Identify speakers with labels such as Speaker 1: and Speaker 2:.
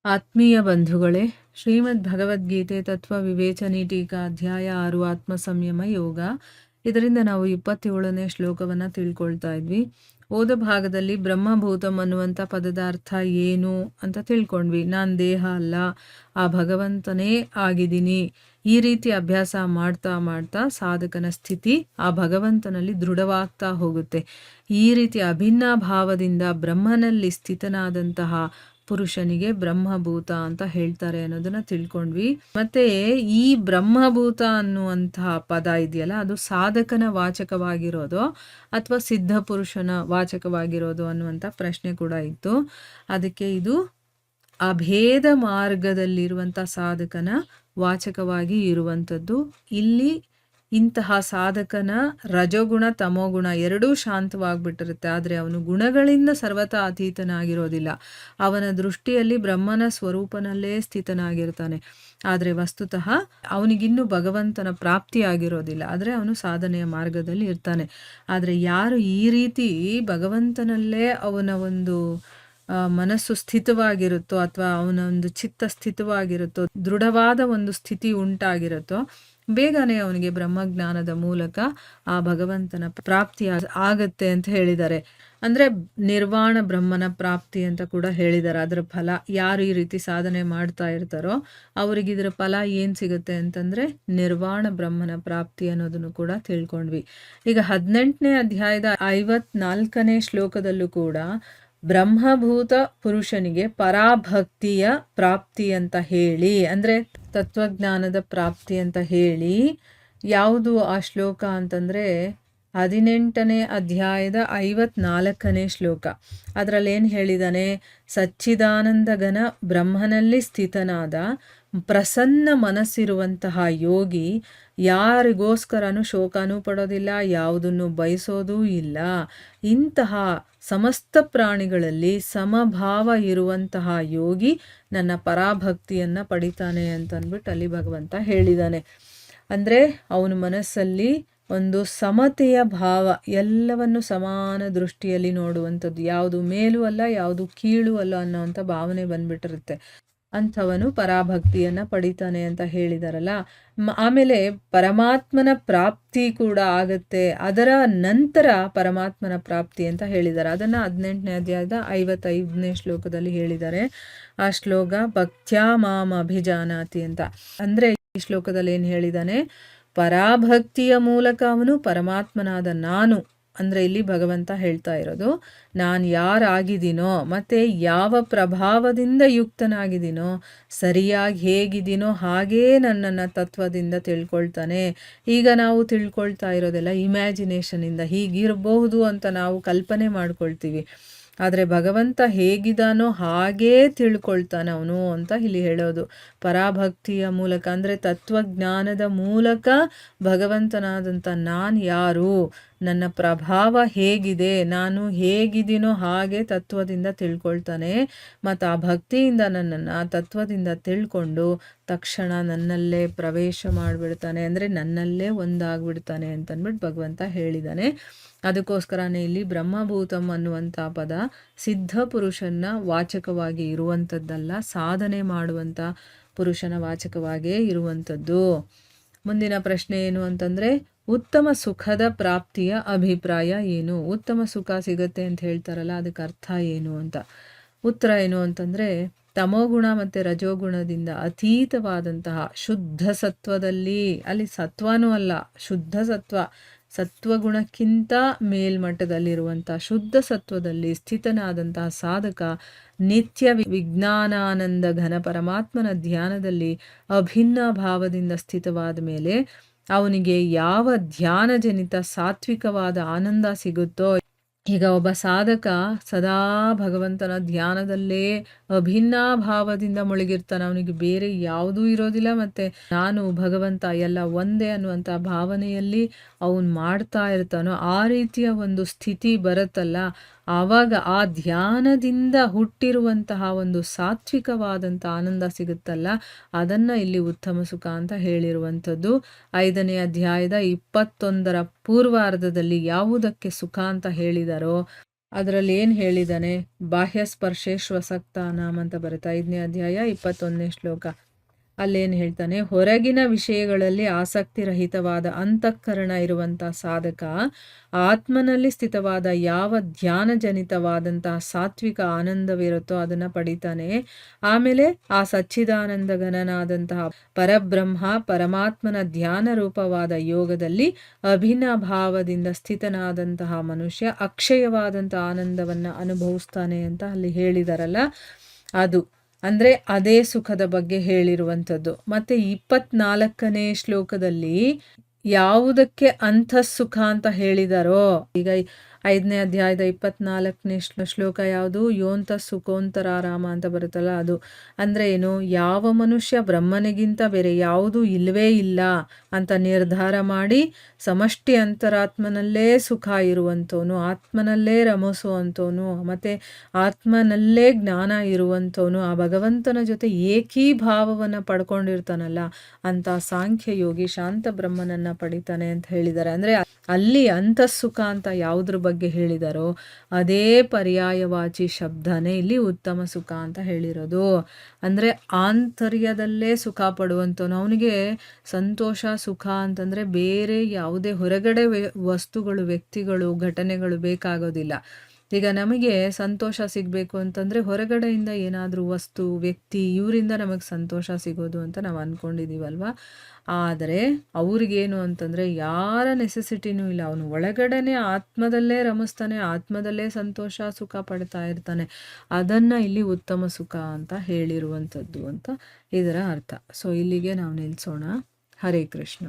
Speaker 1: ಆತ್ಮೀಯ ಬಂಧುಗಳೇ, ಶ್ರೀಮದ್ ಭಗವದ್ಗೀತೆ ತತ್ವ ವಿವೇಚನೆ ಟೀಕಾ ಅಧ್ಯಾಯ 6 ಆತ್ಮ ಸಂಯಮ ಯೋಗ. ಇದರಿಂದ ನಾವು 27ನೇ ಶ್ಲೋಕವನ್ನು ತಿಳ್ಕೊಳ್ತಾ ಇದ್ವಿ. ಓದ ಭಾಗದಲ್ಲಿ ಬ್ರಹ್ಮಭೂತಂ ಅನ್ನುವಂಥ ಪದದ ಅರ್ಥ ಏನು ಅಂತ ತಿಳ್ಕೊಂಡ್ವಿ. ನಾನು ದೇಹ ಅಲ್ಲ, ಆ ಭಗವಂತನೇ ಆಗಿದ್ದೀನಿ. ಈ ರೀತಿ ಅಭ್ಯಾಸ ಮಾಡ್ತಾ ಮಾಡ್ತಾ ಸಾಧಕನ ಸ್ಥಿತಿ ಆ ಭಗವಂತನಲ್ಲಿ ದೃಢವಾಗ್ತಾ ಹೋಗುತ್ತೆ. ಈ ರೀತಿ ಅಭಿನ್ನ ಭಾವದಿಂದ ಬ್ರಹ್ಮನಲ್ಲಿ ಸ್ಥಿತನಾದಂತಹ ಪುರುಷನಿಗೆ ಬ್ರಹ್ಮಭೂತ ಅಂತ ಹೇಳ್ತಾರೆ ಅನ್ನೋದನ್ನ ತಿಳ್ಕೊಂಡ್ವಿ. ಮತ್ತೆ ಈ ಬ್ರಹ್ಮಭೂತ ಅನ್ನುವಂತಹ ಪದ ಇದೆಯಲ್ಲ, ಅದು ಸಾಧಕನ ವಾಚಕವಾಗಿರೋದು ಅಥವಾ ಸಿದ್ಧ ಪುರುಷನ ವಾಚಕವಾಗಿರೋದು ಅನ್ನುವಂಥ ಪ್ರಶ್ನೆ ಕೂಡ ಇತ್ತು. ಅದಕ್ಕೆ ಇದು ಅಭೇದ ಮಾರ್ಗದಲ್ಲಿರುವಂಥ ಸಾಧಕನ ವಾಚಕವಾಗಿ ಇರುವಂಥದ್ದು. ಇಲ್ಲಿ ಇಂತಹ ಸಾಧಕನ ರಜೋಗುಣ ತಮೋಗುಣ ಎರಡೂ ಶಾಂತವಾಗ್ಬಿಟ್ಟಿರುತ್ತೆ. ಆದರೆ ಅವನು ಗುಣಗಳಿಂದ ಸರ್ವತಾ ಅತೀತನಾಗಿರೋದಿಲ್ಲ. ಅವನ ದೃಷ್ಟಿಯಲ್ಲಿ ಬ್ರಹ್ಮನ ಸ್ವರೂಪನಲ್ಲೇ ಸ್ಥಿತನಾಗಿರ್ತಾನೆ. ಆದರೆ ವಸ್ತುತಃ ಅವನಿಗಿನ್ನೂ ಭಗವಂತನ ಪ್ರಾಪ್ತಿಯಾಗಿರೋದಿಲ್ಲ. ಆದರೆ ಅವನು ಸಾಧನೆಯ ಮಾರ್ಗದಲ್ಲಿ ಇರ್ತಾನೆ. ಆದರೆ ಯಾರು ಈ ರೀತಿ ಭಗವಂತನಲ್ಲೇ ಅವನ ಒಂದು ಮನಸ್ಸು ಸ್ಥಿತವಾಗಿರುತ್ತೋ ಅಥವಾ ಅವನ ಒಂದು ಚಿತ್ತ ಸ್ಥಿತವಾಗಿರುತ್ತೋ, ದೃಢವಾದ ಒಂದು ಸ್ಥಿತಿ ಉಂಟಾಗಿರುತ್ತೋ, ಬೇಗನೆ ಅವನಿಗೆ ಬ್ರಹ್ಮಜ್ಞಾನದ ಮೂಲಕ ಆ ಭಗವಂತನ ಪ್ರಾಪ್ತಿ ಆಗತ್ತೆ ಅಂತ ಹೇಳಿದ್ದಾರೆ. ಅಂದರೆ ನಿರ್ವಾಣ ಬ್ರಹ್ಮನ ಪ್ರಾಪ್ತಿ ಅಂತ ಕೂಡ ಹೇಳಿದ್ದಾರೆ. ಅದರ ಫಲ ಯಾರು ಈ ರೀತಿ ಸಾಧನೆ ಮಾಡ್ತಾ ಇರ್ತಾರೋ ಅವರಿಗೆ ಇದರ ಫಲ ಏನು ಸಿಗುತ್ತೆ ಅಂತಂದರೆ ನಿರ್ವಾಣ ಬ್ರಹ್ಮನ ಪ್ರಾಪ್ತಿ ಅನ್ನೋದನ್ನು ಕೂಡ ತಿಳ್ಕೊಂಡ್ವಿ. ಈಗ 18ನೇ ಅಧ್ಯಾಯದ 54ನೇ ಶ್ಲೋಕದಲ್ಲೂ ಕೂಡ ಬ್ರಹ್ಮಭೂತ ಪುರುಷನಿಗೆ ಪರಾಭಕ್ತಿಯ ಪ್ರಾಪ್ತಿ ಅಂತ ಹೇಳಿ, ಅಂದರೆ ತತ್ವಜ್ಞಾನದ ಪ್ರಾಪ್ತಿ ಅಂತ ಹೇಳಿ, ಯಾವುದು ಆ ಶ್ಲೋಕ ಅಂತಂದರೆ 18ನೇ ಅಧ್ಯಾಯದ 54ನೇ ಶ್ಲೋಕ. ಅದರಲ್ಲಿ ಏನು ಹೇಳಿದಾನೆ? ಸಚ್ಚಿದಾನಂದಘನ ಬ್ರಹ್ಮನಲ್ಲಿ ಸ್ಥಿತನಾದ ಪ್ರಸನ್ನ ಮನಸ್ಸಿರುವಂತಹ ಯೋಗಿ ಯಾರಿಗೋಸ್ಕರನೂ ಶೋಕನೂ ಪಡೋದಿಲ್ಲ, ಯಾವುದನ್ನು ಬಯಸೋದೂ ಇಲ್ಲ. ಇಂತಹ ಸಮಸ್ತ ಪ್ರಾಣಿಗಳಲ್ಲಿ ಸಮಭಾವ ಇರುವಂತಹ ಯೋಗಿ ನನ್ನ ಪರಾಭಕ್ತಿಯನ್ನು ಪಡಿತಾನೆ ಅಂತಂದ್ಬಿಟ್ಟು ಅಲ್ಲಿ ಭಗವಂತ ಹೇಳಿದ್ದಾನೆ. ಅಂದರೆ ಅವನ ಮನಸ್ಸಲ್ಲಿ ಒಂದು ಸಮತೆಯ ಭಾವ, ಎಲ್ಲವನ್ನು ಸಮಾನ ದೃಷ್ಟಿಯಲ್ಲಿ ನೋಡುವಂಥದ್ದು, ಯಾವುದು ಮೇಲೂ ಅಲ್ಲ ಯಾವುದು ಕೀಳು ಅಲ್ಲ ಅನ್ನೋವಂಥ ಭಾವನೆ ಬಂದ್ಬಿಟ್ಟಿರುತ್ತೆ. ಅಂಥವನು ಪರಾಭಕ್ತಿಯನ್ನು ಪಡಿತಾನೆ ಅಂತ ಹೇಳಿದಾರಲ್ಲ. ಆಮೇಲೆ ಪರಮಾತ್ಮನ ಪ್ರಾಪ್ತಿ ಕೂಡ ಆಗತ್ತೆ, ಅದರ ನಂತರ ಪರಮಾತ್ಮನ ಪ್ರಾಪ್ತಿ ಅಂತ ಹೇಳಿದ್ದಾರೆ. ಅದನ್ನು 18ನೇ ಅಧ್ಯಾಯದ 55ನೇ ಶ್ಲೋಕದಲ್ಲಿ ಹೇಳಿದ್ದಾರೆ. ಆ ಶ್ಲೋಕ ಭಕ್ತ್ಯಾ ಮಾಂ ಅಭಿಜಾನಾತಿ ಅಂತ. ಅಂದರೆ ಈ ಶ್ಲೋಕದಲ್ಲಿ ಏನು ಹೇಳಿದ್ದಾನೆ? ಪರಾಭಕ್ತಿಯ ಮೂಲಕ ಅವನು ಪರಮಾತ್ಮನಾದ ನಾನು, ಅಂದರೆ ಇಲ್ಲಿ ಭಗವಂತ ಹೇಳ್ತಾ ಇರೋದು, ನಾನು ಯಾರಾಗಿದ್ದೀನೋ ಮತ್ತು ಯಾವ ಪ್ರಭಾವದಿಂದ ಯುಕ್ತನಾಗಿದ್ದೀನೋ, ಸರಿಯಾಗಿ ಹೇಗಿದ್ದೀನೋ ಹಾಗೇ ನನ್ನನ್ನು ತತ್ವದಿಂದ ತಿಳ್ಕೊಳ್ತಾನೆ. ಈಗ ನಾವು ತಿಳ್ಕೊಳ್ತಾ ಇರೋದೆಲ್ಲ ಇಮ್ಯಾಜಿನೇಷನಿಂದ, ಹೀಗಿರಬಹುದು ಅಂತ ನಾವು ಕಲ್ಪನೆ ಮಾಡ್ಕೊಳ್ತೀವಿ. ಆದರೆ ಭಗವಂತ ಹೇಗಿದ್ದಾನೋ ಹಾಗೇ ತಿಳ್ಕೊಳ್ತಾನೆ ಅವನು ಅಂತ ಇಲ್ಲಿ ಹೇಳೋದು. ಪರಾಭಕ್ತಿಯ ಮೂಲಕ ಅಂದರೆ ತತ್ವಜ್ಞಾನದ ಮೂಲಕ ಭಗವಂತನಾದಂಥ ನಾನು ಯಾರು, ನನ್ನ ಪ್ರಭಾವ ಹೇಗಿದೆ, ನಾನು ಹೇಗಿದ್ದೀನೋ ಹಾಗೆ ತತ್ವದಿಂದ ತಿಳ್ಕೊಳ್ತಾನೆ. ಮತ್ತು ಆ ಭಕ್ತಿಯಿಂದ ನನ್ನನ್ನು ತತ್ವದಿಂದ ತಿಳ್ಕೊಂಡು ತಕ್ಷಣ ನನ್ನಲ್ಲೇ ಪ್ರವೇಶ ಮಾಡಿಬಿಡ್ತಾನೆ, ಅಂದರೆ ನನ್ನಲ್ಲೇ ಒಂದಾಗ್ಬಿಡ್ತಾನೆ ಅಂತಂದ್ಬಿಟ್ಟು ಭಗವಂತ ಹೇಳಿದ್ದಾನೆ. ಅದಕ್ಕೋಸ್ಕರನೇ ಇಲ್ಲಿ ಬ್ರಹ್ಮಭೂತಂ ಅನ್ನುವಂಥ ಪದ ಸಿದ್ಧ ಪುರುಷನ ವಾಚಕವಾಗಿ ಇರುವಂಥದ್ದಲ್ಲ, ಸಾಧನೆ ಮಾಡುವಂಥ ಪುರುಷನ ವಾಚಕವಾಗಿಯೇ ಇರುವಂಥದ್ದು. ಮುಂದಿನ ಪ್ರಶ್ನೆ ಏನು ಅಂತಂದರೆ, ಉತ್ತಮ ಸುಖದ ಪ್ರಾಪ್ತಿಯ ಅಭಿಪ್ರಾಯ ಏನು? ಉತ್ತಮ ಸುಖ ಸಿಗತ್ತೆ ಅಂತ ಹೇಳ್ತಾರಲ್ಲ, ಅದಕ್ಕೆ ಅರ್ಥ ಏನು ಅಂತ. ಉತ್ತರ ಏನು ಅಂತಂದರೆ, ತಮೋಗುಣ ಮತ್ತು ರಜೋಗುಣದಿಂದ ಅತೀತವಾದಂತಹ ಶುದ್ಧ ಸತ್ವದಲ್ಲಿ, ಅಲ್ಲಿ ಸತ್ವನೂ ಅಲ್ಲ ಶುದ್ಧ ಸತ್ವ, ಸತ್ವಗುಣಕ್ಕಿಂತ ಮೇಲ್ಮಟ್ಟದಲ್ಲಿರುವಂಥ ಶುದ್ಧ ಸತ್ವದಲ್ಲಿ ಸ್ಥಿತನಾದಂತಹ ಸಾಧಕ ನಿತ್ಯ ವಿಜ್ಞಾನಾನಂದ ಘನ ಪರಮಾತ್ಮನ ಧ್ಯಾನದಲ್ಲಿ ಅಭಿನ್ನ ಭಾವದಿಂದ ಸ್ಥಿತವಾದ ಮೇಲೆ ಅವನಿಗೆ ಯಾವ ಧ್ಯಾನಜನಿತ ಸಾತ್ವಿಕವಾದ ಆನಂದ ಸಿಗುತ್ತೋ, ಈಗ ಒಬ್ಬ ಸಾಧಕ ಸದಾ ಭಗವಂತನ ಧ್ಯಾನದಲ್ಲೇ ಅಭಿನ್ನ ಭಾವದಿಂದ ಮುಳುಗಿರ್ತಾನೆ, ಅವನಿಗೆ ಬೇರೆ ಯಾವುದೂ ಇರೋದಿಲ್ಲ, ಮತ್ತು ನಾನು ಭಗವಂತ ಎಲ್ಲ ಒಂದೇ ಅನ್ನುವಂಥ ಭಾವನೆಯಲ್ಲಿ ಅವನು ಮಾಡ್ತಾ ಇರ್ತಾನೋ, ಆ ರೀತಿಯ ಒಂದು ಸ್ಥಿತಿ ಬರುತ್ತಲ್ಲ, ಆವಾಗ ಆ ಧ್ಯಾನದಿಂದ ಹುಟ್ಟಿರುವಂತಹ ಒಂದು ಸಾತ್ವಿಕವಾದಂಥ ಆನಂದ ಸಿಗುತ್ತಲ್ಲ, ಅದನ್ನು ಇಲ್ಲಿ ಉತ್ತಮ ಸುಖ ಅಂತ ಹೇಳಿರುವಂಥದ್ದು. 5ನೇ ಅಧ್ಯಾಯದ 21ರ ಪೂರ್ವಾರ್ಧದಲ್ಲಿ ಯಾವುದಕ್ಕೆ ಸುಖ ಅಂತ ಹೇಳಿದಾರೋ ಅದರಲ್ಲಿ ಏನು ಹೇಳಿದ್ದಾನೆ, ಬಾಹ್ಯ ಸ್ಪರ್ಶೇ ಶ್ವಸಕ್ತಾನಾಮ್ ಅಂತ ಬರುತ್ತೆ 5ನೇ ಅಧ್ಯಾಯ 21ನೇ ಶ್ಲೋಕ. ಅಲ್ಲೇನು ಹೇಳ್ತಾನೆ, ಹೊರಗಿನ ವಿಷಯಗಳಲ್ಲಿ ಆಸಕ್ತಿರಹಿತವಾದ ಅಂತಃಕರಣ ಇರುವಂಥ ಸಾಧಕ ಆತ್ಮನಲ್ಲಿ ಸ್ಥಿತವಾದ ಯಾವ ಧ್ಯಾನಜನಿತವಾದಂತಹ ಸಾತ್ವಿಕ ಆನಂದವಿರುತ್ತೋ ಅದನ್ನು ಪಡಿತಾನೆ. ಆಮೇಲೆ ಆ ಸಚ್ಚಿದಾನಂದಘನನಾದಂತಹ ಪರಬ್ರಹ್ಮ ಪರಮಾತ್ಮನ ಧ್ಯಾನ ರೂಪವಾದ ಯೋಗದಲ್ಲಿ ಅಭಿನಭಾವದಿಂದ ಸ್ಥಿತನಾದಂತಹ ಮನುಷ್ಯ ಅಕ್ಷಯವಾದಂತಹ ಆನಂದವನ್ನು ಅನುಭವಿಸ್ತಾನೆ ಅಂತ ಅಲ್ಲಿ ಹೇಳಿದಾರಲ್ಲ, ಅದು ಅಂದರೆ ಅದೇ ಸುಖದ ಬಗ್ಗೆ ಹೇಳಿರುವಂಥದ್ದು. ಮತ್ತು 24ನೇ ಶ್ಲೋಕದಲ್ಲಿ ಯಾವುದಕ್ಕೆ ಅಂತಃಸುಖ ಅಂತ ಹೇಳಿದಾರೋ, ಈಗ 5ನೇ ಅಧ್ಯಾಯದ 24ನೇ ಶ್ಲೋಕ ಯಾವುದು, ಯೋಂತ ಸುಖೋಂತರಾರಾಮ ಅಂತ ಬರುತ್ತಲ್ಲ ಅದು. ಅಂದರೆ ಏನು, ಯಾವ ಮನುಷ್ಯ ಬ್ರಹ್ಮನಿಗಿಂತ ಬೇರೆ ಯಾವುದೂ ಇಲ್ಲವೇ ಇಲ್ಲ ಅಂತ ನಿರ್ಧಾರ ಮಾಡಿ ಸಮಷ್ಟಿ ಅಂತರಾತ್ಮನಲ್ಲೇ ಸುಖ ಇರುವಂಥವನು, ಆತ್ಮನಲ್ಲೇ ರಮಿಸುವಂಥವನು, ಮತ್ತು ಆತ್ಮನಲ್ಲೇ ಜ್ಞಾನ ಇರುವಂಥವನು, ಆ ಭಗವಂತನ ಜೊತೆ ಏಕೀಭಾವವನ್ನು ಪಡ್ಕೊಂಡಿರ್ತಾನಲ್ಲ ಅಂತ ಸಾಂಖ್ಯ ಯೋಗಿ ಶಾಂತ ಬ್ರಹ್ಮನನ್ನು ಪಡಿತಾನೆ ಅಂತ ಹೇಳಿದ್ದಾರೆ. ಅಂದರೆ ಅಲ್ಲಿ ಅಂತಃಸುಖ ಅಂತ ಯಾವುದ್ರ ಬಗ್ಗೆ ಹೇಳಿದಾರೋ ಅದೇ ಪರ್ಯಾಯವಾಚಿ ಶಬ್ದನೇ ಇಲ್ಲಿ ಉತ್ತಮ ಸುಖ ಅಂತ ಹೇಳಿರೋದು. ಅಂದರೆ ಆಂತರ್ಯದಲ್ಲೇ ಸುಖ ಪಡುವಂಥವನು, ಅವನಿಗೆ ಸಂತೋಷ ಸುಖ ಅಂತಂದರೆ ಬೇರೆ ಯಾವುದೇ ಹೊರಗಡೆ ವಸ್ತುಗಳು ವ್ಯಕ್ತಿಗಳು ಘಟನೆಗಳು ಬೇಕಾಗೋದಿಲ್ಲ. ಈಗ ನಮಗೆ ಸಂತೋಷ ಸಿಗಬೇಕು ಅಂತಂದರೆ ಹೊರಗಡೆಯಿಂದ ಏನಾದರೂ ವಸ್ತು ವ್ಯಕ್ತಿ ಇವರಿಂದ ನಮಗೆ ಸಂತೋಷ ಸಿಗೋದು ಅಂತ ನಾವು ಅಂದ್ಕೊಂಡಿದ್ದೀವಲ್ವ. ಆದರೆ ಅವ್ರಿಗೇನು ಅಂತಂದರೆ ಯಾರ ನೆಸೆಸಿಟಿನೂ ಇಲ್ಲ, ಅವನು ಒಳಗಡೆನೆ ಆತ್ಮದಲ್ಲೇ ರಮಿಸ್ತಾನೆ, ಆತ್ಮದಲ್ಲೇ ಸಂತೋಷ ಸುಖ ಪಡ್ತಾ ಇರ್ತಾನೆ. ಅದನ್ನು ಇಲ್ಲಿ ಉತ್ತಮ ಸುಖ ಅಂತ ಹೇಳಿರುವಂಥದ್ದು ಅಂತ ಇದರ ಅರ್ಥ. ಸೊ ಇಲ್ಲಿಗೆ ನಾವು ನಿಲ್ಲಿಸೋಣ. ಹರೇ ಕೃಷ್ಣ.